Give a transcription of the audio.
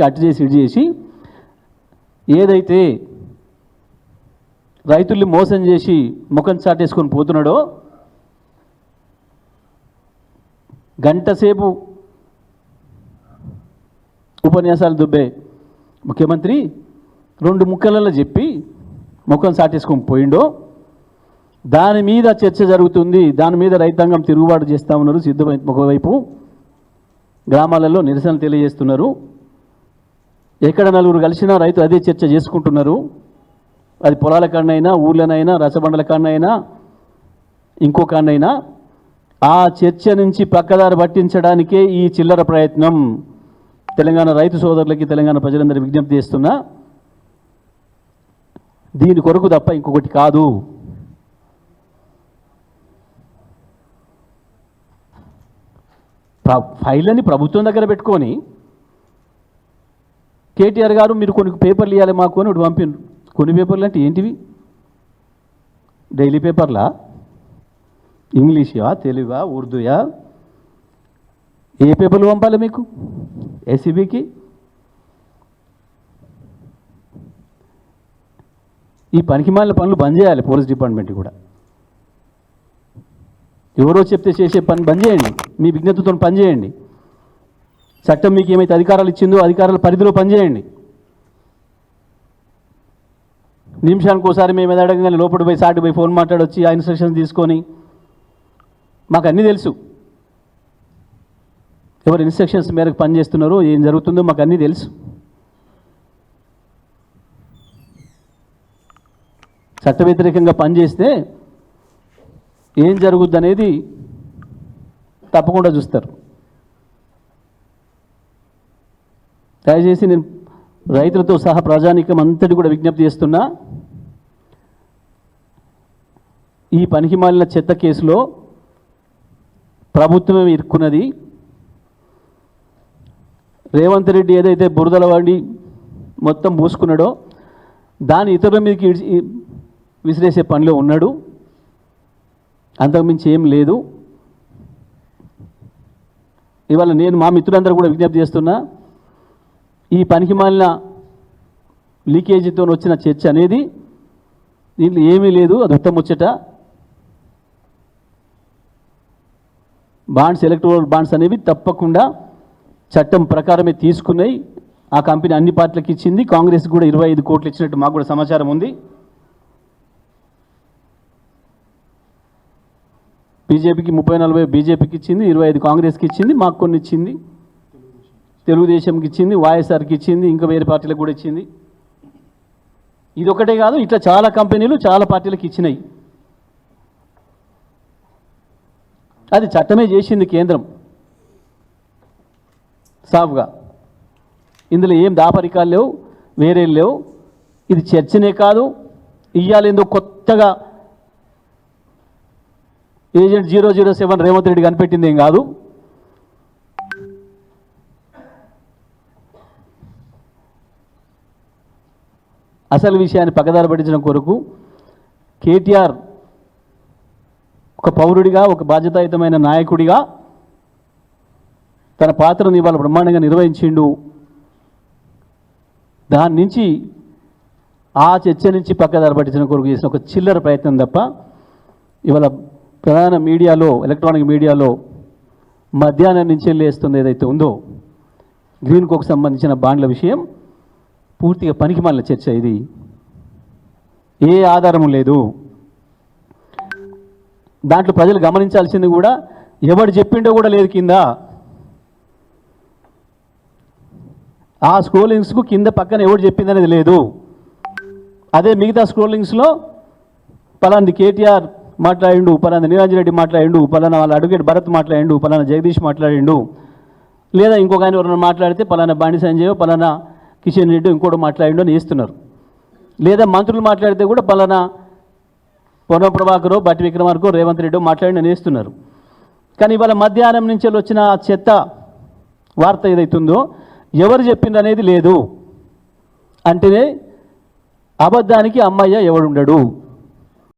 అటు చేసి ఇటు చేసి ఏదైతే రైతుల్ని మోసం చేసి ముఖం చాటేసుకొని పోతున్నాడో గంట సేపు ఉపన్యాసాలు దుబ్బే ముఖ్యమంత్రి 2 ముక్కలలో చెప్పి ముఖం చాటేసుకొని పోయిండో దాని మీద చర్చ జరుగుతుంది. దాని మీద రైతాంగం తిరుగుబాటు చేస్తూ ఉన్నారు. సిద్ధమైన ఒకవైపు గ్రామాలలో నిరసన తెలియజేస్తున్నారు. ఎక్కడ నలుగురు కలిసినా రైతు అదే చర్చ చేసుకుంటున్నారు. అది పొలాల కాడనైనా ఊర్లనైనా రసబండల కాడనైనా ఇంకో కాడనైనా ఆ చర్చ నుంచి పక్కదారి పట్టించడానికే ఈ చిల్లర ప్రయత్నం. తెలంగాణ రైతు సోదరులకి తెలంగాణ ప్రజలందరూ విజ్ఞప్తి చేస్తున్నా, దీని కొరకు తప్ప ఇంకొకటి కాదు. ఫైళ్ళని ప్రభుత్వం దగ్గర పెట్టుకొని కేటీఆర్ గారు మీరు కొన్ని పేపర్లు ఇవ్వాలి మాకు అని పంపిండ్రు. కొన్ని పేపర్లు అంటే ఏంటివి? డైలీ పేపర్లా? ఇంగ్లీషా, తెలుగా, ఉర్దూయా? ఏ పేపర్లు పంపాలి మీకు ఏసీబీకి? ఈ పనికిమాలిన పనులు బంద్ చేయాలి. పోలీస్ డిపార్ట్మెంట్ కూడా ఎవరో చెప్తే చేసే పని బంద్ చేయండి. మీ విజ్ఞతతో పనిచేయండి. చట్టం మీకు ఏమైతే అధికారాలు ఇచ్చిందో అధికారాల పరిధిలో పనిచేయండి. నిమిషానికి ఒకసారి మేము ఎదడగానే లోపల పోయి సాటి పోయి ఫోన్ మాట్లాడొచ్చి ఆ ఇన్స్ట్రక్షన్స్ తీసుకొని మాకు అన్నీ తెలుసు. ఎవరు ఇన్స్ట్రక్షన్స్ మేరకు పనిచేస్తున్నారో ఏం జరుగుతుందో మాకు అన్నీ తెలుసు. చట్ట వ్యతిరేకంగా పనిచేస్తే ఏం జరుగుద్ది అనేది తప్పకుండా చూస్తారు. దయచేసి నేను రైతులతో సహా ప్రజానీకం అంతటి కూడా విజ్ఞప్తి చేస్తున్నా, ఈ పనికి మాలిన చెత్త కేసులో ప్రభుత్వమే ఇరుక్కున్నది. రేవంత్ రెడ్డి ఏదైతే బురదల వాడి మొత్తం పూసుకున్నాడో దాని ఇతరుల మీదకి విసిరేసే పనిలో ఉన్నాడు. అంతకుమించి ఏం లేదు. ఇవాళ నేను మా మిత్రులందరూ కూడా విజ్ఞప్తి చేస్తున్నా, ఈ పనికి మాలిన లీకేజీతో వచ్చిన చర్చ అనేది దీంట్లో ఏమీ లేదు. అది ఉత్తమ ముచ్చట. బాండ్స్, ఎలక్ట్రల్ బాండ్స్ అనేవి తప్పకుండా చట్టం ప్రకారమే తీసుకున్నాయి. ఆ కంపెనీ అన్ని పార్టీలకు ఇచ్చింది. కాంగ్రెస్ కూడా 25 కోట్లు ఇచ్చినట్టు మాకు కూడా సమాచారం ఉంది. బీజేపీకి 30-40 బీజేపీకి ఇచ్చింది, 25 కాంగ్రెస్కి ఇచ్చింది, మాకు కొన్ని ఇచ్చింది, తెలుగుదేశంకి ఇచ్చింది, వైఎస్ఆర్కి ఇచ్చింది, ఇంకా వేరే పార్టీలకు కూడా ఇచ్చింది. ఇది ఒకటే కాదు, ఇట్లా చాలా కంపెనీలు చాలా పార్టీలకు ఇచ్చినాయి. అది చట్టమే చేసింది కేంద్రం సాఫ్గా. ఇందులో ఏం దాపరికాలు లేవు, వేరే లేవు. ఇది చర్చనే కాదు. ఇయ్యాలేందో కొత్తగా ఏజెంట్ 007 రేవంత్ రెడ్డి కనిపెట్టింది ఏం కాదు. అసలు విషయాన్ని పక్కదారి పట్టించడం కొరకు కేటీఆర్ ఒక పౌరుడిగా, ఒక బాధ్యతాయుతమైన నాయకుడిగా తన పాత్రను ఇవాళ బ్రహ్మాండంగా నిర్వహించిండు. దాని నుంచి ఆ చర్చ నుంచి పక్కదారి పట్టించడం కొరకు చేసిన ఒక చిల్లర ప్రయత్నం తప్ప ఇవాళ ప్రధాన మీడియాలో, ఎలక్ట్రానిక్ మీడియాలో మధ్యాహ్నం నుంచి వేస్తుంది ఏదైతే ఉందో గ్రీన్ కోకు సంబంధించిన బాండ్ల విషయం పూర్తిగా పనికిమాలిన చర్చ. ఇది ఏ ఆధారము లేదు. దాంట్లో ప్రజలు గమనించాల్సింది కూడా ఎవడు చెప్పిండో కూడా లేదు. కింద ఆ స్క్రోలింగ్స్కు కింద పక్కన ఎవడు చెప్పిందనేది లేదు. అదే మిగతా స్క్రోలింగ్స్లో పలాంది కేటీఆర్ మాట్లాడిండు, పలానా నిరంజన్ రెడ్డి మాట్లాడిండు, పలానా వాళ్ళ అడ్వకేట్ భరత్ మాట్లాడిండు, పలానా జగదీష్ మాట్లాడిండు, లేదా ఇంకొక ఆయన ఎవరైనా మాట్లాడితే పలానా బండి సంజయ్, పలానా కిషన్ రెడ్డి ఇంకోటి మాట్లాడిండు అని వేస్తున్నారు. లేదా మంత్రులు మాట్లాడితే కూడా పలానా పొన్నం ప్రభాకరో, బట్టి విక్రమార్కో, రేవంత్ రెడ్డి మాట్లాడి అని వేస్తున్నారు. కానీ ఇవాళ మధ్యాహ్నం నుంచి వచ్చిన ఆ చెత్త వార్త ఏదైతుందో ఎవరు చెప్పింది అనేది లేదు. అంటేనే అబద్ధానికి అమ్మయ్య ఎవడుండడు.